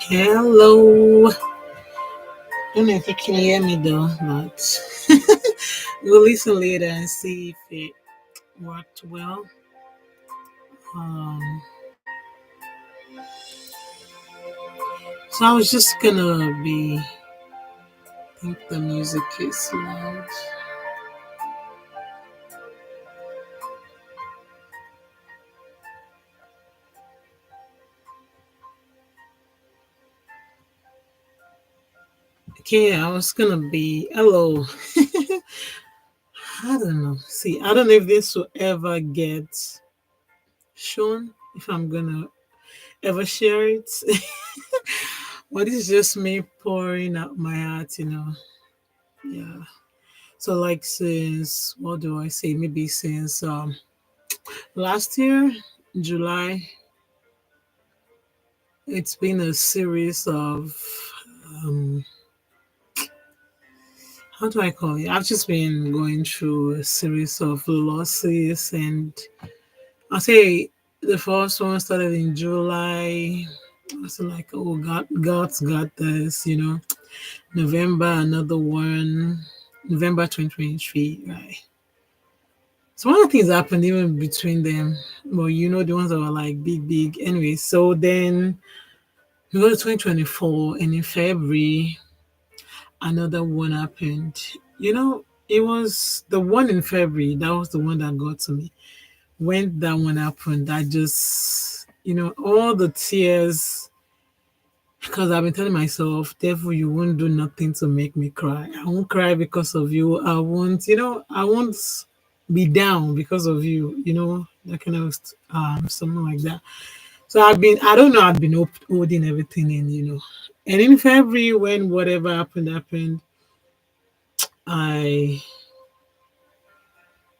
Hello. Don't know if you can hear me though, but we'll listen later and see if it worked well. Um, so I was just gonna be. I think the music is loud. Okay, I was gonna be. Hello. I don't know. See, I don't know if this will ever get shown. If I'm gonna ever share it. But this is just me pouring out my heart. Yeah. So like since what do I say? Maybe since last year, July, it's been a series of um how do I call it? I've just been going through a series of losses, and I'll say the first one started in July. I was like, oh God's got this. November, another one, November 2023, right? So one of the things happened even between them. Well, the ones that were like big, big. Anyway, so then we go to 2024, and in February, another one happened. It was the one in February. That was the one that got to me. When that one happened, I just, all the tears, because I've been telling myself, devil, you won't do nothing to make me cry. I won't cry because of you. I won't be down because of you, that kind of something like that. So I don't know, I've been holding everything in. And in February, when whatever happened, I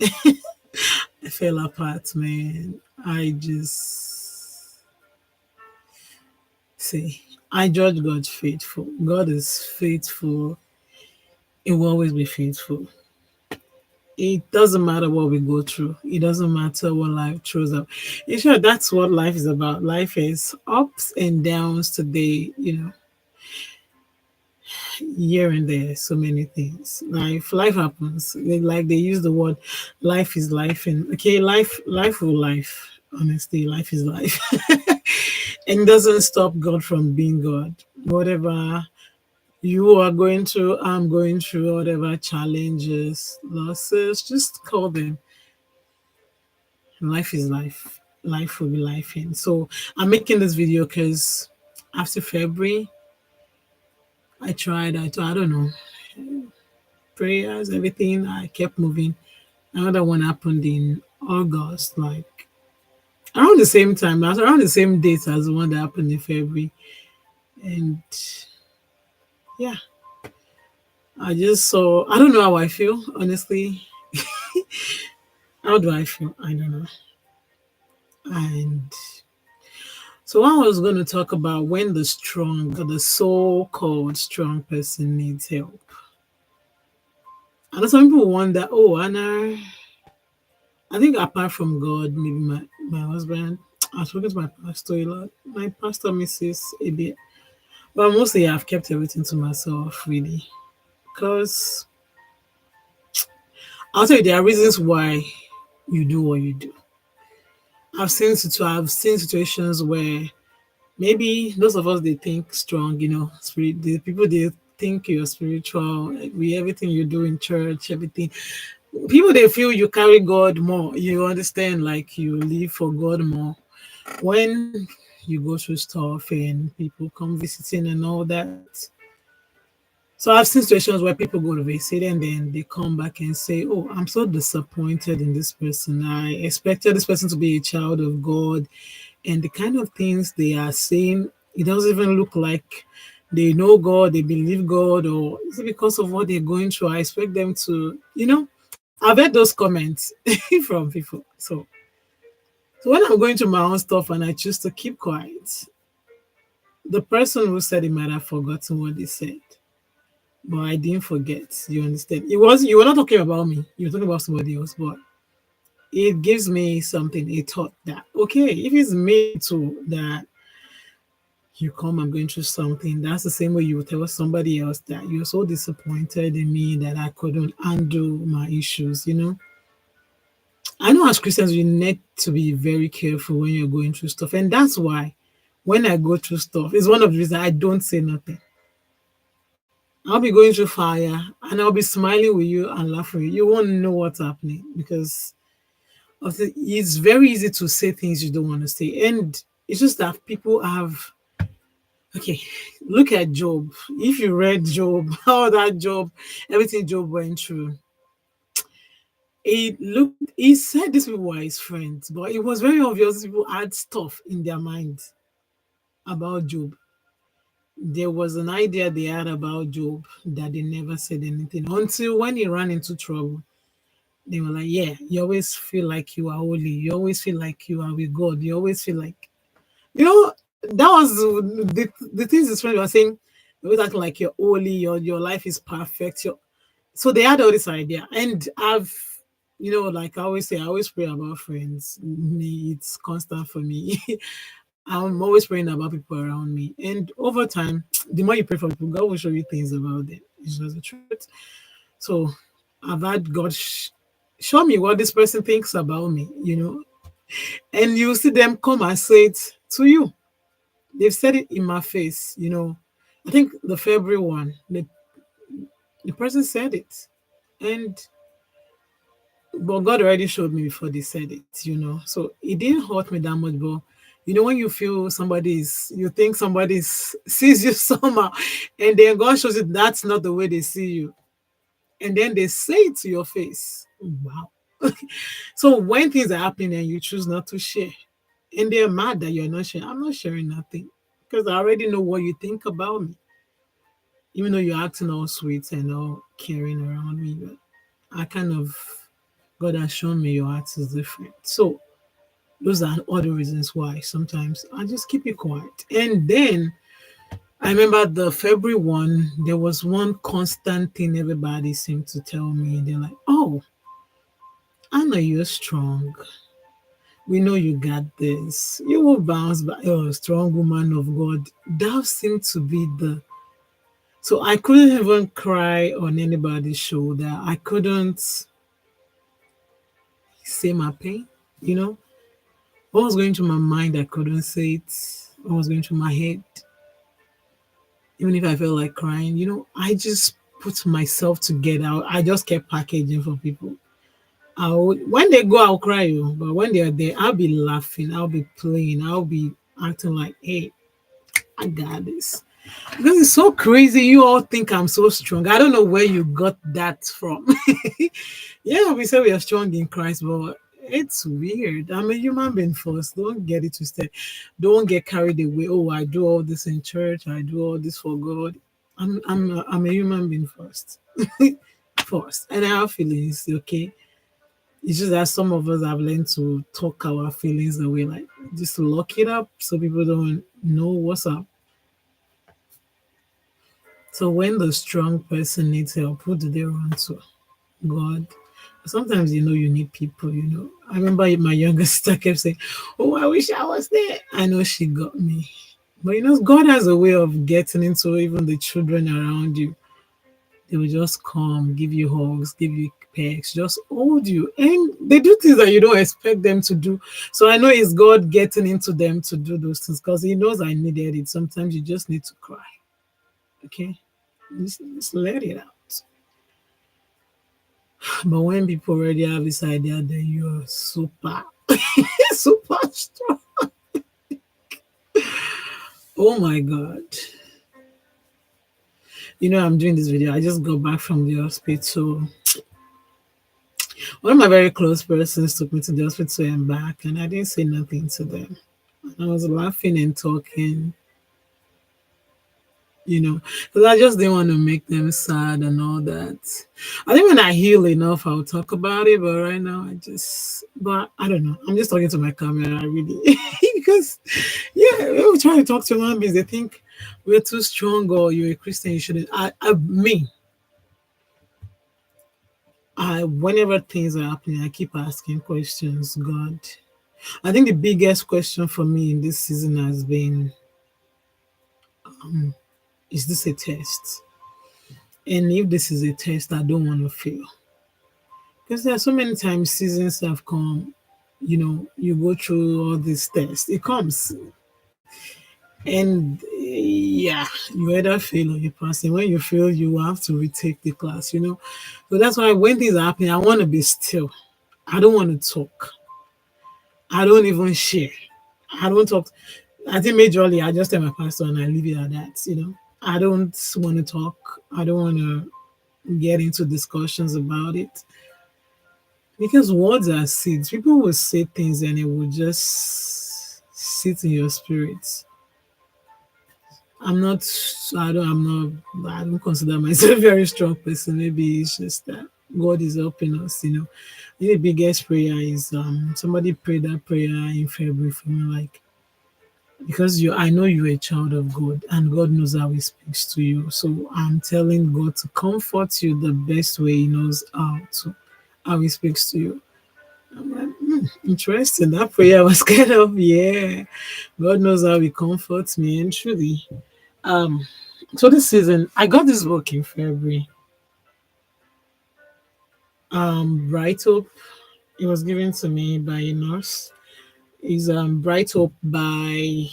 I fell apart, man. I just see. I judge God faithful. God is faithful. He will always be faithful. It doesn't matter what we go through. It doesn't matter what life throws up. In short, that's what life is about. Life is ups and downs today, here and there, so many things. Life happens. Like they use the word life is life, and okay, life will life. Honestly, life is life. And doesn't stop God from being God. Whatever you are going through, I'm going through, whatever challenges, losses, just call them. Life is life. Life will be life. And so I'm making this video because after February, I don't know, prayers, everything. I kept moving. Another one happened in August, like around the same time, around the same date as the one that happened in February. And yeah, I just saw, I don't know how I feel, honestly. How do I feel? I don't know. And so I was going to talk about when the so-called strong person needs help. And some people wonder, oh, Anna, I think apart from God, maybe my husband, I was talking to my pastor a lot. My pastor misses a bit. But mostly I've kept everything to myself, really. Because I'll tell you, there are reasons why you do what you do. I've seen situations where maybe those of us they think strong, spirit the people they think you're spiritual, with everything you do in church, everything. People they feel you carry God more. You understand, like you live for God more. When you go through stuff and people come visiting and all that. So I've seen situations where people go to visit and then they come back and say, oh, I'm so disappointed in this person. I expected this person to be a child of God. And the kind of things they are saying, it doesn't even look like they know God, they believe God, or is it because of what they're going through? I expect them to. I've heard those comments from people. So when I'm going through my own stuff and I choose to keep quiet, the person who said it might have forgotten what they said. But I didn't forget. You understand? You were not talking about me. You were talking about somebody else. But it gives me something, a thought that okay, if it's me too, that You come, I'm going through something. That's the same way you would tell somebody else that you're so disappointed in me that I couldn't handle my issues, you know. I know as Christians, we need to be very careful when you're going through stuff. And that's why when I go through stuff, it's one of the reasons I don't say nothing. I'll be going through fire and I'll be smiling with you and laughing with you. You won't know what's happening because it's very easy to say things you don't want to say. And it's just that people have, okay, look at Job. If you read Job, how that Job, everything Job went through, he said these people were his friends, but it was very obvious people had stuff in their minds about Job. There was an idea they had about Job that they never said anything until when he ran into trouble. They were like, yeah, you always feel like you are holy. You always feel like you are with God. You always feel like, you know, that was the things his friends were saying. You always act like you're holy. Your life is perfect. So they had all this idea. And like I always say, I always pray about friends. It's constant for me. I'm always praying about people around me. And over time, the more you pray for people, God will show you things about them. It's just the truth. So I've had God show me what this person thinks about me, and you see them come and say it to you. They've said it in my face. I think the February one, the person said it. And but God already showed me before they said it. So it didn't hurt me that much, but when you feel you think sees you somehow, and then God shows you that's not the way they see you, and then they say it to your face. Wow. So when things are happening and you choose not to share, and they're mad that you're not sharing, I'm not sharing nothing because I already know what you think about me. Even though you're acting all sweet and all caring around me, but I kind of God has shown me your heart is different. So those are other reasons why sometimes I just keep it quiet. And then I remember the February one, there was one constant thing everybody seemed to tell me. They're like, oh, I know you're strong. We know you got this. You will bounce back. You're a strong woman of God. That seemed to be so I couldn't even cry on anybody's shoulder. I couldn't say my pain, you know. What was going through my mind, I couldn't say it. What was going through my head, even if I felt like crying, I just put myself together. I just kept packaging for people. When they go, I'll cry, but when they're there, I'll be laughing, I'll be playing, I'll be acting like, hey, I got this. Because it's so crazy. You all think I'm so strong. I don't know where you got that from. Yeah, we say we are strong in Christ, but it's weird. I'm a human being first. Don't get it twisted. Don't get carried away. Oh, I do all this in church. I do all this for God. I'm a human being first. First. And I have feelings, okay? It's just that some of us have learned to talk our feelings away, like just to lock it up so people don't know what's up. So when the strong person needs help, who do they run to? God. Sometimes you need people. I remember my younger sister kept saying, oh, I wish I was there. I know she got me. But God has a way of getting into even the children around you. They will just come, give you hugs, give you pecks, just hold you. And they do things that you don't expect them to do. So I know it's God getting into them to do those things because He knows I needed it. Sometimes you just need to cry. Okay? Just let it out. But when people already have this idea that you're super, super strong. Oh my God. I'm doing this video. I just got back from the hospital. One of my very close persons took me to the hospital and back, and I didn't say nothing to them. I was laughing and talking, because I just didn't want to make them sad and all that. I think when I heal enough, I'll talk about it. But right now, but I don't know. I'm just talking to my camera, really, because yeah, when we try to talk to human beings, they think we're too strong or you're a Christian. You shouldn't. Whenever things are happening, I keep asking questions. God, I think the biggest question for me in this season has been, Is this a test? And if this is a test, I don't want to fail. Because there are so many times seasons have come, you go through all these tests. It comes. And yeah, you either fail or you pass. And when you fail, you have to retake the class. So that's why when things are happening, I want to be still. I don't want to talk. I don't even share. I don't talk. I think majorly I just tell my pastor and I leave it at that. I don't want to talk. I don't want to get into discussions about it because words are seeds. People will say things and it will just sit in your spirit. I'm not. I don't. I'm not. I don't consider myself a very strong person. Maybe it's just that God is helping us. The biggest prayer is somebody prayed that prayer in February for me, like because I know you're a child of God and God knows how He speaks to you. So I'm telling God to comfort you the best way He knows how He speaks to you. I'm like, interesting. That prayer was kind of yeah. God knows how He comforts me, and truly. Um, so this season, I got this book in February. Bright Hope. It was given to me by a nurse. Is Bright Hope by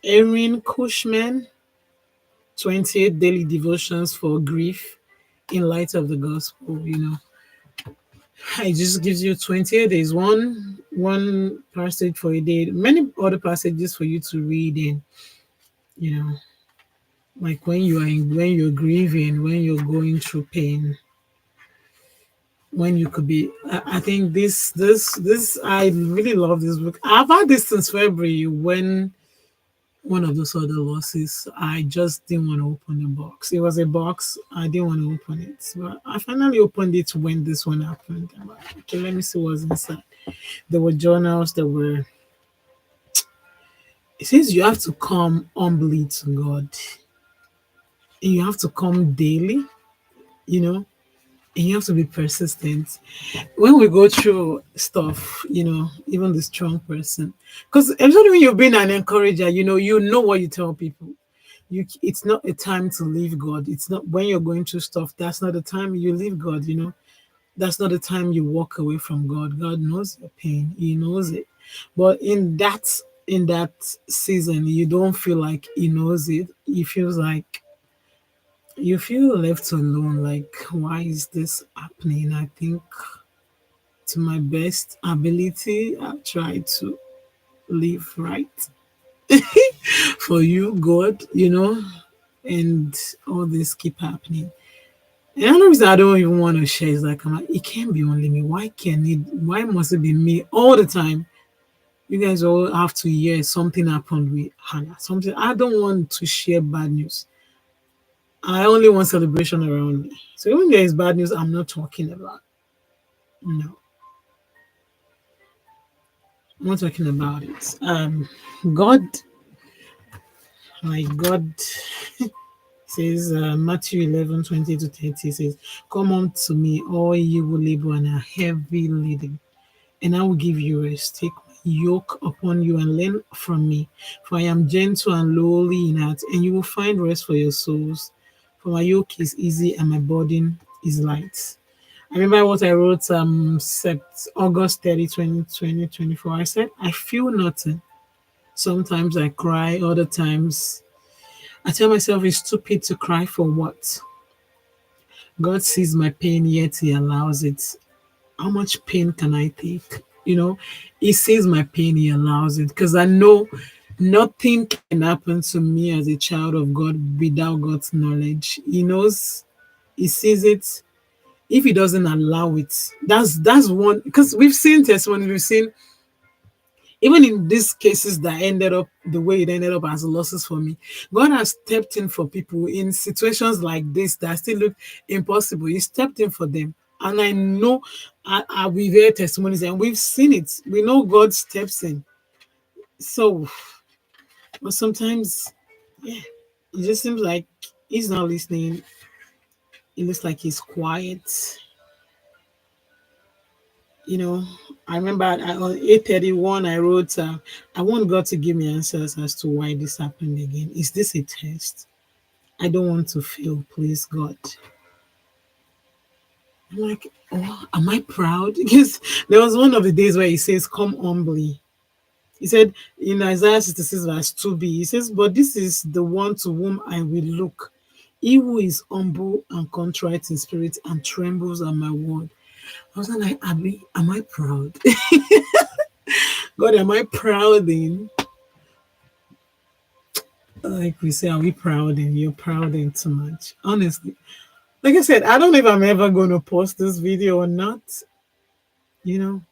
Erin Cushman. 28 daily devotions for grief in light of the gospel. It just gives you 28 days, one passage for a day, many other passages for you to read in. You know, like when you're grieving, when you're going through pain, when you could be I think this I really love this book. I've had this since February when one of those other losses I just didn't want to open the box. It was a box, I didn't want to open it. But I finally opened it when this one happened. I'm like, okay, let me see what's inside. There were journals, it says you have to come humbly to God. And you have to come daily, you know, and you have to be persistent when we go through stuff, even the strong person, because especially when you've been an encourager, you know what you tell people. It's not a time to leave God. It's not when you're going through stuff. That's not the time you leave God. That's not the time you walk away from God. God knows your pain. He knows it. But in that season, you don't feel like He knows it. He feels like you feel left alone. Like, why is this happening? I think to my best ability, I've tried to live right for you, God, and all this keep happening. And another reason I don't even want to share is like, it can't be only me. Why must it be me all the time? You guys all have to hear something happened with Hannah. Something I don't want to share bad news. I only want celebration around me. So when there is bad news, I'm not talking about. No, I'm not talking about it. God, my God says Matthew 11:20 to 30 says, "Come unto me, all ye who labor and are heavy laden, and I will give you rest. Take my yoke upon you and learn from me, for I am gentle and lowly in heart, and you will find rest for your souls. For my yoke is easy and my burden is light." I remember what I wrote August 30, 2024. I said, I feel nothing. Sometimes I cry, other times I tell myself it's stupid to cry for what? God sees my pain, yet He allows it. How much pain can I take? He sees my pain, He allows it. Because I know nothing can happen to me as a child of God without God's knowledge. He knows, He sees it. If He doesn't allow it, that's one. Because we've seen testimony, we've seen even in these cases that ended up the way it ended up as losses for me, God has stepped in for people in situations like this that still look impossible. He stepped in for them. And I know we've heard testimonies and we've seen it. We know God steps in. So, but sometimes, yeah, it just seems like He's not listening. It looks like He's quiet. you know, I remember on 8:31 I wrote, I want God to give me answers as to why this happened again. Is this a test? I don't want to fail, please God. I'm like, oh, am I proud? Because there was one of the days where he says, come humbly. He said in Isaiah 66 verse 2b, he says, but this is the one to whom I will look. He who is humble and contrite in spirit and trembles at my word. I was like, Abby, am I proud? God, am I proud in? Like we say, are we proud in? You're proud in too much. Honestly. Like I said, I don't know if I'm ever going to post this video or not. You know,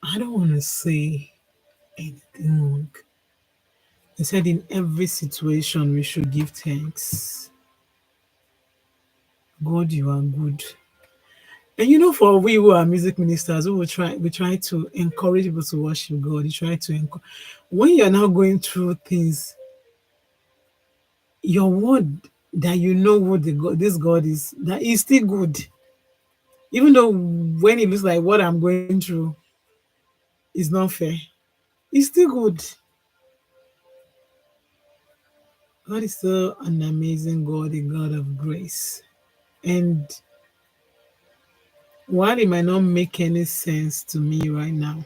I don't want to say anything wrong. He said, in every situation, we should give thanks. God, you are good. And you know, for we who are music ministers, we try to encourage people to worship God. You try to when you're now going through things, your word that you know what this God is, that is still good. Even though when it looks like what I'm going through is not fair, it's still good. God is still an amazing God, a God of grace. And while it might not make any sense to me right now,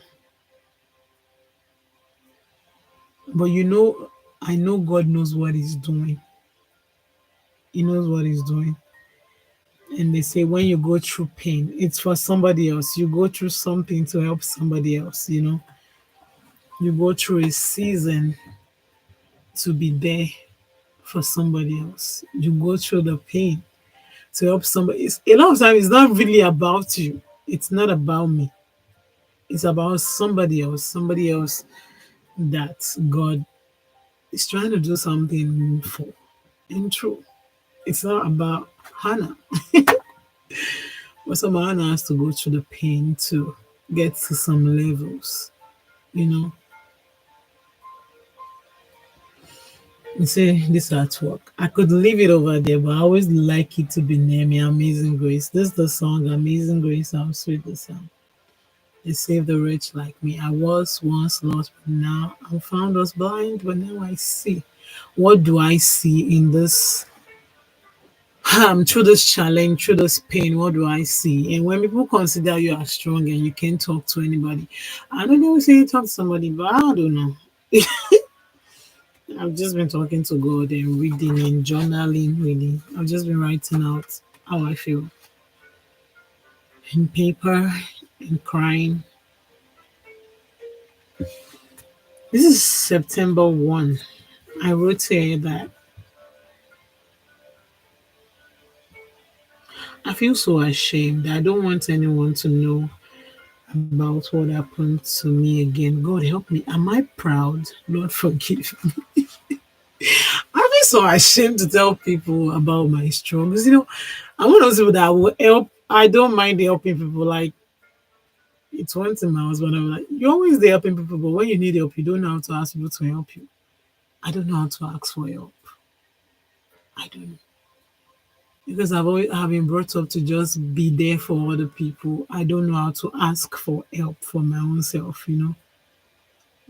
but you know, I know God knows what He's doing. He knows what He's doing. And they say when you go through pain, it's for somebody else. You go through something to help somebody else, you know. You go through a season to be there for somebody else. You go through the pain to help somebody. A lot of times it's not really about you. It's not about me. It's about somebody else that God is trying to do something for. And true. It's not about Hannah. But some Hannah has to go through the pain to get to some levels. You know, you say this artwork. I could leave it over there, but I always like it to be near me. Amazing Grace. This is the song Amazing Grace. How sweet the sound. They save the rich like me. I was once lost, but now I'm found. Was blind, but now I see. What do I see in this? Through this challenge, through this pain, what do I see? And when people consider you as strong and you can't talk to anybody, I know they will say talk to somebody, but I don't know. I've just been talking to God and reading and journaling, really. I've just been writing out how I feel in paper and crying. This is September 1. I wrote here that I feel so ashamed. I don't want anyone to know about what happened to me again. God help me. Am I proud? Lord forgive me. I feel so ashamed to tell people about my struggles. You know, I'm one of those people that will help. I don't mind helping people. Like it's one thing my husband, I'm like, you're always there helping people, but when you need help, you don't know how to ask people to help you. I don't know how to ask for help. I don't, because I've been brought up to just be there for other people. I don't know how to ask for help for my own self, you know.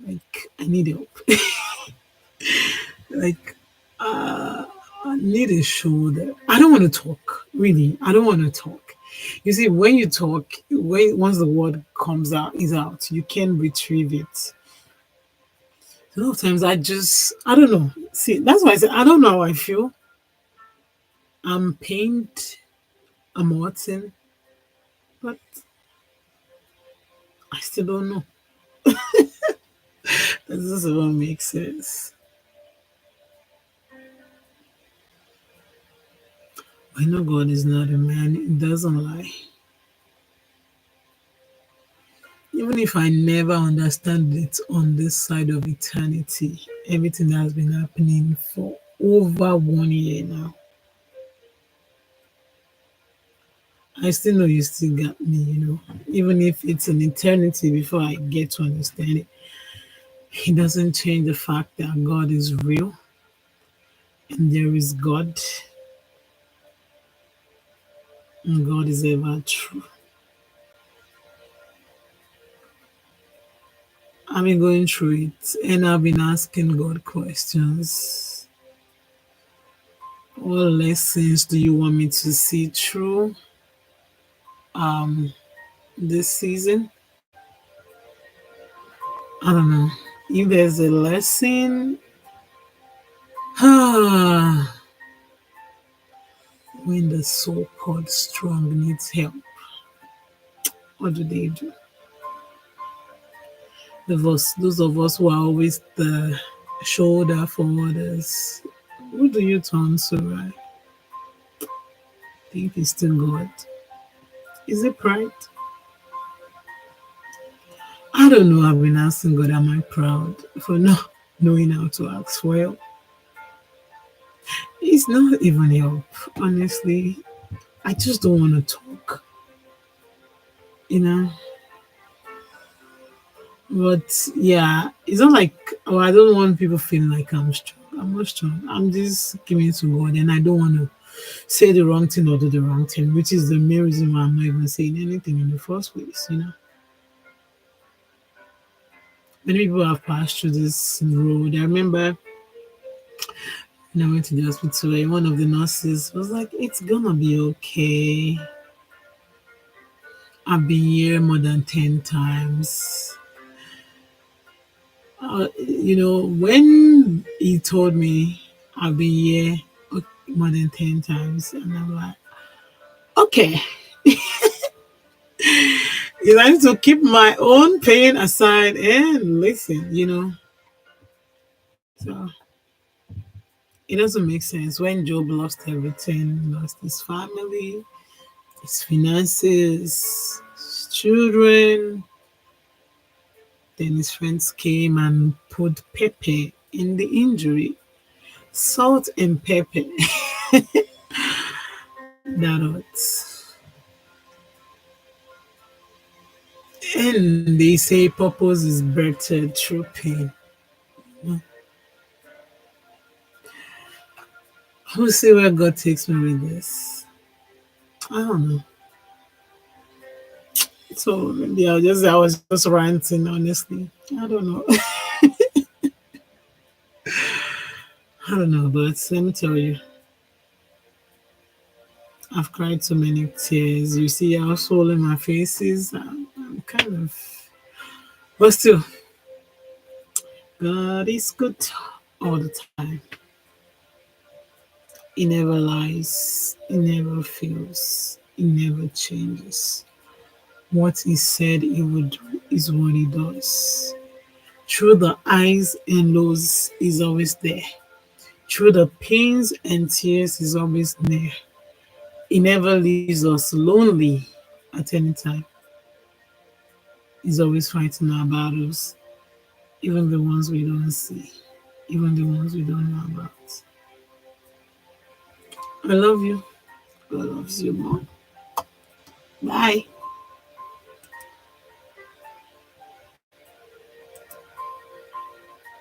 Like I need help. Like I need a shoulder. I don't want to talk. Really. I don't want to talk. You see, when you talk, once the word comes out is out, you can retrieve it. A lot of times I don't know. See, that's why I said I don't know how I feel. I'm pained, I'm hurting, but I still don't know. This doesn't even make sense. I know God is not a man, he doesn't lie. Even if I never understand it on this side of eternity, everything that has been happening for over 1 year now, I still know you still got me, you know. Even if it's an eternity before I get to understand it, it doesn't change the fact that God is real and there is God And God is ever true. I've been going through it and I've been asking God questions. What lessons do you want me to see through um this season? I don't know. If there's a lesson, when the so-called strong needs help, what do they do? Those of us who are always the shoulder for others, who do you turn to, right? Think it's still God. Is it pride? I don't know. I've been asking God, am I proud for not knowing how to ask for help? It's not even help, honestly. I just don't want to talk, you know. But yeah, it's not like, oh, I don't want people feeling like I'm strong. I'm not strong. I'm just giving to God, and I don't want to say the wrong thing or do the wrong thing, which is the main reason why I'm not even saying anything in the first place. You know, many people have passed through this road. I remember when I went to the hospital, and one of the nurses was like, "It's gonna be okay. I've been here more than 10 times." When he told me I've been here more than 10 times, and I'm like, okay, you I need to keep my own pain aside and listen. So it doesn't make sense when Job lost everything, lost his family, his finances, his children. Then his friends came and put pepper in the injury, salt and pepper. That hurts. And they say purpose is birthed through pain. We'll see where God takes me with this. I don't know. So maybe I was just ranting, honestly. I don't know. I don't know, but let me tell you, I've cried so many tears. You see how swollen my face is. I'm kind of, but still, God is good all the time. He never lies. He never fails. He never changes. What he said he would do is what he does. Through the highs and lows, he's always there. Through the pains and tears, he's always near. He never leaves us lonely at any time. He's always fighting our battles, even the ones we don't see, even the ones we don't know about. I love you. God loves you more. Bye.